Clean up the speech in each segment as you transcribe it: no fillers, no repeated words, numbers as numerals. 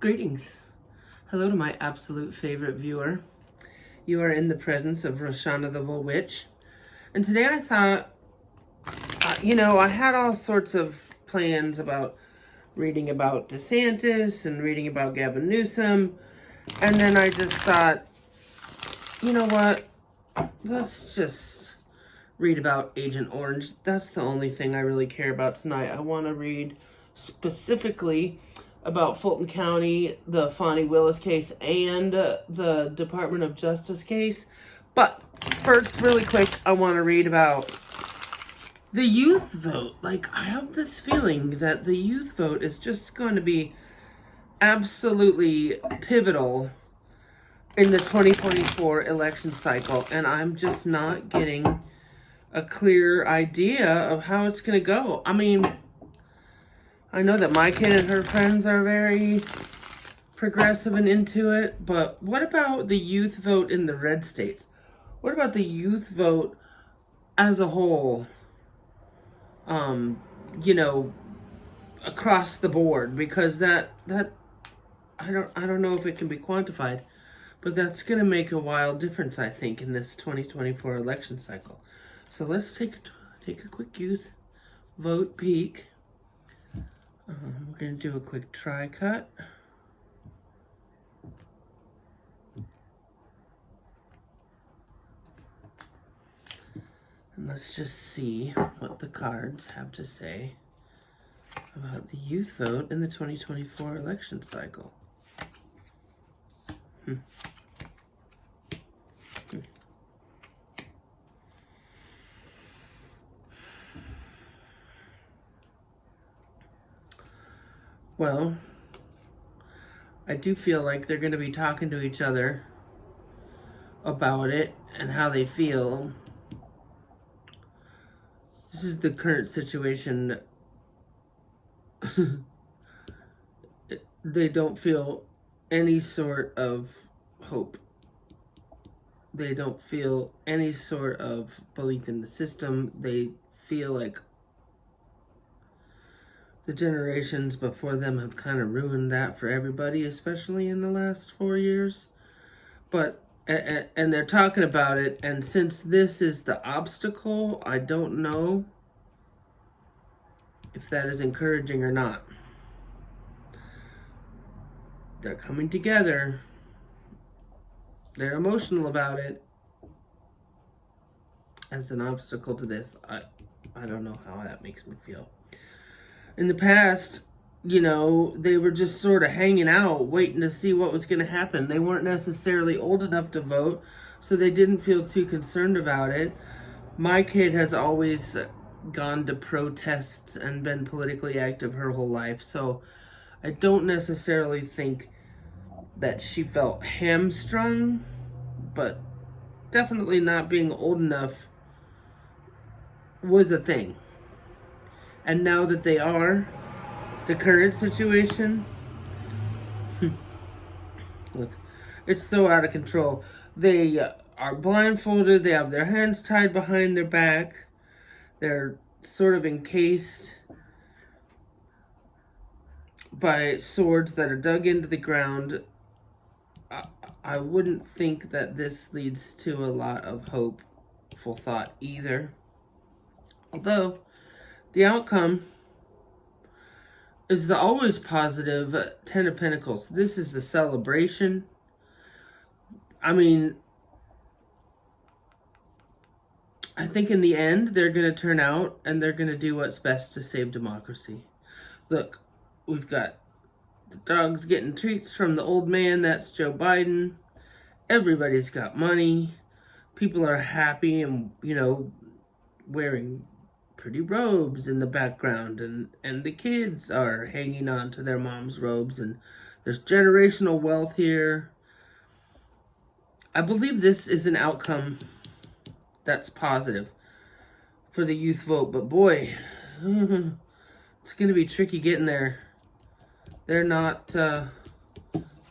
Greetings. Hello to my absolute favorite viewer. You are in the presence of Roshana the Witch. And today I thought, I had all sorts of plans about reading about DeSantis and reading about Gavin Newsom. And then I just thought, you know what? Let's just read about Agent Orange. That's the only thing I really care about tonight. I want to read specifically about Fulton County, the Fonnie Willis case, and the Department of Justice case. But first, really quick, I want to read about the youth vote. Like, I have this feeling that the youth vote is just going to be absolutely pivotal in the 2024 election cycle, and I'm just not getting a clear idea of how it's going to go. I mean, I know that my kid and her friends are very progressive and into it, but what about the youth vote in the red states? What about the youth vote as a whole? Across the board, because that I don't know if it can be quantified, but that's going to make a wild difference, I think, in this 2024 election cycle. So let's take a quick youth vote peek. We're going to do a quick try cut. And let's just see what the cards have to say about the youth vote in the 2024 election cycle. Well, I do feel like they're going to be talking to each other about it and how they feel. This is the current situation. They don't feel any sort of hope. They don't feel any sort of belief in the system. They feel like the generations before them have kind of ruined that for everybody, especially in the last 4 years. But, and they're talking about it, and since this is the obstacle, I don't know if that is encouraging or not. They're coming together. They're emotional about it as an obstacle to this. I don't know how that makes me feel. In the past, they were just sort of hanging out, waiting to see what was going to happen. They weren't necessarily old enough to vote, so they didn't feel too concerned about it. My kid has always gone to protests and been politically active her whole life, so I don't necessarily think that she felt hamstrung, but definitely not being old enough was a thing. And now that they are, the current situation, look, it's so out of control. They are blindfolded, they have their hands tied behind their back, they're sort of encased by swords that are dug into the ground. I wouldn't think that this leads to a lot of hopeful thought either. Although, the outcome is the always positive Ten of Pentacles. This is a celebration. I mean, I think in the end, they're going to turn out and they're going to do what's best to save democracy. Look, we've got the dogs getting treats from the old man. That's Joe Biden. Everybody's got money. People are happy and, wearing pretty robes in the background, and the kids are hanging on to their mom's robes, and there's generational wealth here. I believe this is an outcome that's positive for the youth vote, but boy, it's going to be tricky getting there. They're not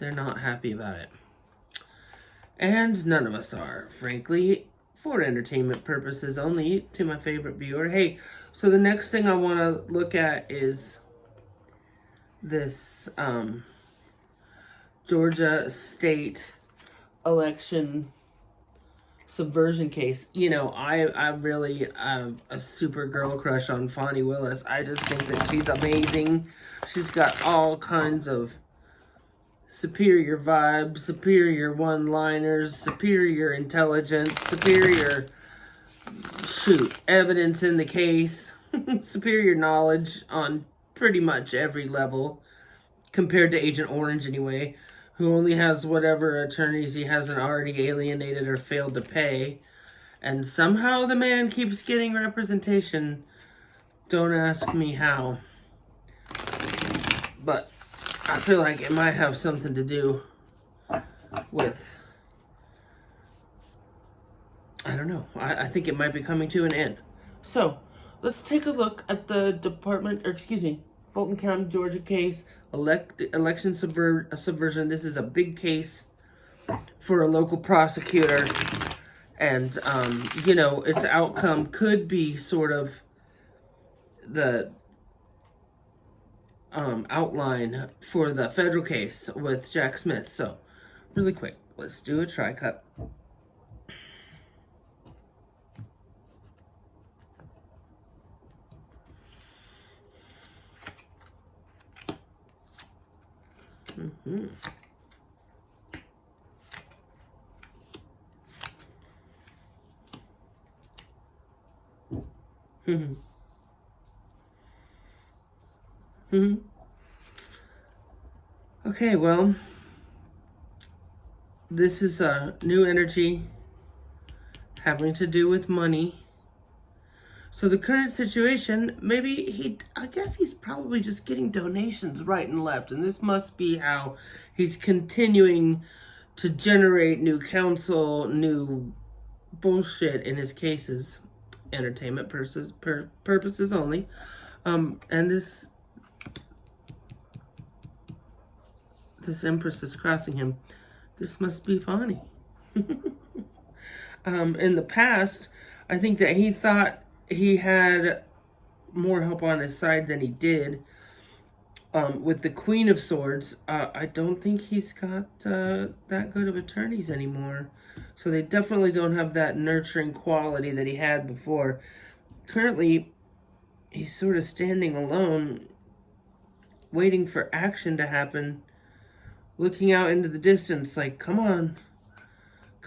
happy about it. And none of us are, frankly, for entertainment purposes only, to my favorite viewer. Hey, so the next thing I want to look at is this Georgia state election subversion case. You know, I really have a super girl crush on Fani Willis. I just think that she's amazing. She's got all kinds of superior vibes, superior one-liners, superior intelligence, superior, evidence in the case, superior knowledge on pretty much every level, compared to Agent Orange anyway, who only has whatever attorneys he hasn't already alienated or failed to pay. And somehow the man keeps getting representation. Don't ask me how. But I feel like it might have something to do with, I don't know. I think it might be coming to an end. So, let's take a look at the Fulton County, Georgia case, election subversion. This is a big case for a local prosecutor. And, you know, its outcome could be sort of the outline for the federal case with Jack Smith. So, really quick, let's do a tri-cut. Mm-hmm. Mm-hmm. Mm-hmm. Okay, well, this is a new energy having to do with money. So the current situation, maybe I guess he's probably just getting donations right and left. And this must be how he's continuing to generate new counsel, new bullshit in his cases. Entertainment purposes only. And this Empress is crossing him. This must be Fani. In the past, I think that he thought he had more help on his side than he did. With the Queen of Swords, I don't think he's got that good of attorneys anymore. So they definitely don't have that nurturing quality that he had before. Currently, he's sort of standing alone, waiting for action to happen, looking out into the distance like, come on,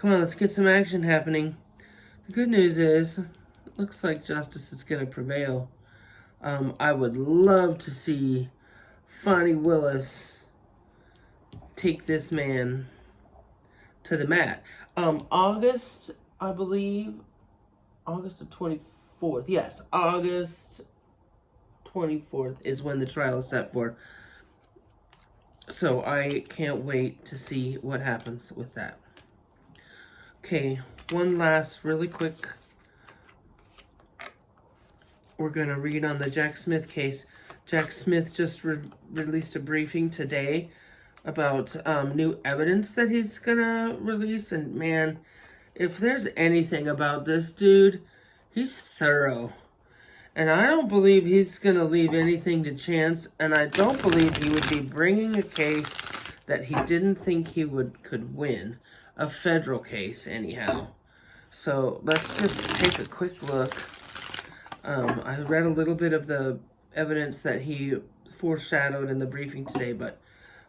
let's get some action happening. The good news is, it looks like justice is going to prevail. I would love to see Fani Willis take this man to the mat. August, I believe, August the 24th. Yes, August 24th is when the trial is set for. So I can't wait to see what happens with that. Okay, one last really quick. We're going to read on the Jack Smith case. Jack Smith just released a briefing today about new evidence that he's going to release. And man, if there's anything about this dude, he's thorough. And I don't believe he's going to leave anything to chance. And I don't believe he would be bringing a case that he didn't think he could win. A federal case, anyhow. So let's just take a quick look. I read a little bit of the evidence that he foreshadowed in the briefing today, but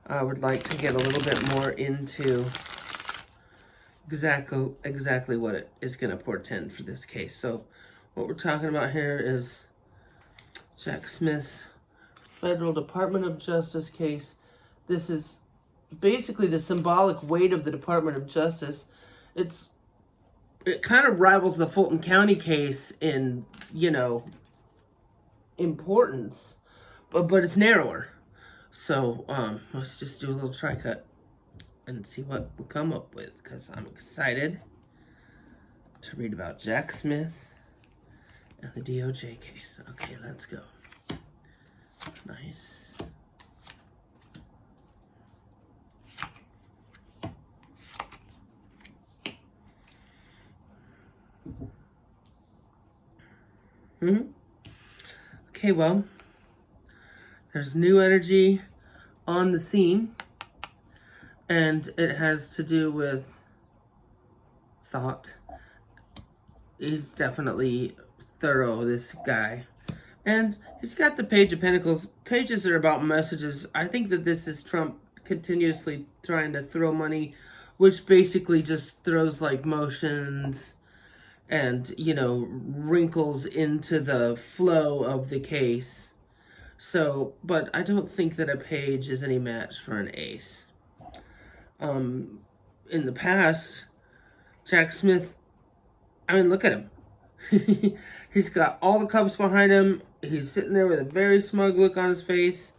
I would like to get a little bit more into exactly what it is going to portend for this case. So what we're talking about here is Jack Smith's Federal Department of Justice case. This is basically the symbolic weight of the Department of Justice. It kind of rivals the Fulton County case in, you know, importance, but it's narrower. So let's just do a little tri-cut and see what we come up with, because I'm excited to read about Jack Smith and the DOJ case. Okay, let's go. Nice. Okay, well, there's new energy on the scene. And it has to do with thought. He's definitely thorough, this guy. And he's got the Page of Pentacles. Pages are about messages. I think that this is Trump continuously trying to throw money, which basically just throws like motions and, you know, wrinkles into the flow of the case. So, but I don't think that a page is any match for an ace. In the past, Jack Smith, I mean, look at him. He's got all the cups behind him. He's sitting there with a very smug look on his face.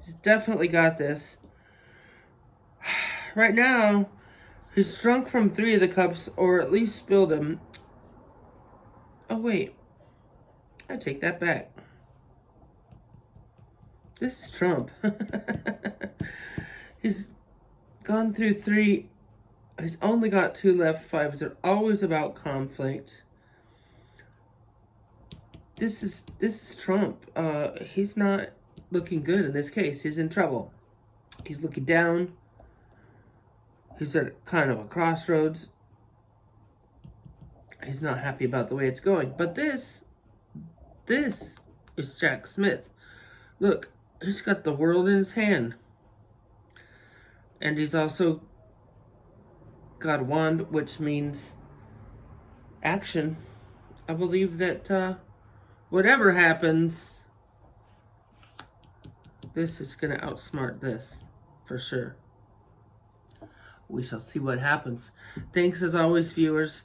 He's definitely got this. Right now, he's drunk from 3 of the cups, or at least spilled them. Oh, wait. I take that back. This is Trump. He's gone through 3. He's only got 2 left. 5s are always about conflict. This is Trump. He's not looking good in this case. He's in trouble. He's looking down. He's at kind of a crossroads. He's not happy about the way it's going. But this is Jack Smith. Look, he's got the world in his hand. And he's also got a wand, which means action. I believe that whatever happens, this is going to outsmart this, for sure. We shall see what happens. Thanks as always, viewers.